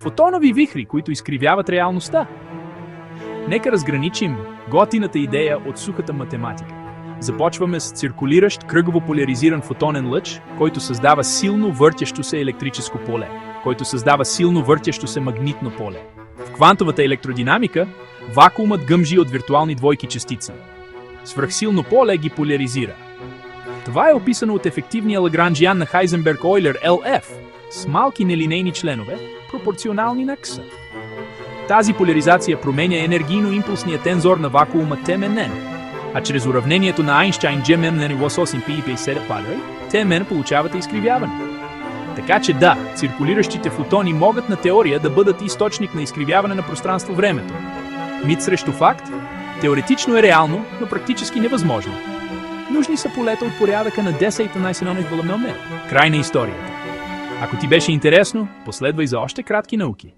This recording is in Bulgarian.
Фотонови вихри, които изкривяват реалността. Нека разграничим готината идея от сухата математика. Започваме с циркулиращ кръгово поляризиран фотонен лъч, който създава силно въртящо се електрическо поле, който създава силно въртящо се магнитно поле. В квантовата електродинамика вакуумът гъмжи от виртуални двойки частици. Свръхсилно поле ги поляризира. Това е описано от ефективния лагранжиан на Хайзенберг-Ойлер LF с малки нелинейни членове, пропорционални на X. Тази поляризация променя енергийно-импулсния тензор на вакуума ТМН, а чрез уравнението на Айнщайн G Tmn получавате изкривяване. Така че да, циркулиращите фотони могат на теория да бъдат източник на изкривяване на пространство-времето. Мит срещу факт? Теоретично е реално, но практически невъзможно. Нужни са полета от порядъка на 10^-11 вълна. Край на историята. Ако ти беше интересно, последвай за още кратки науки.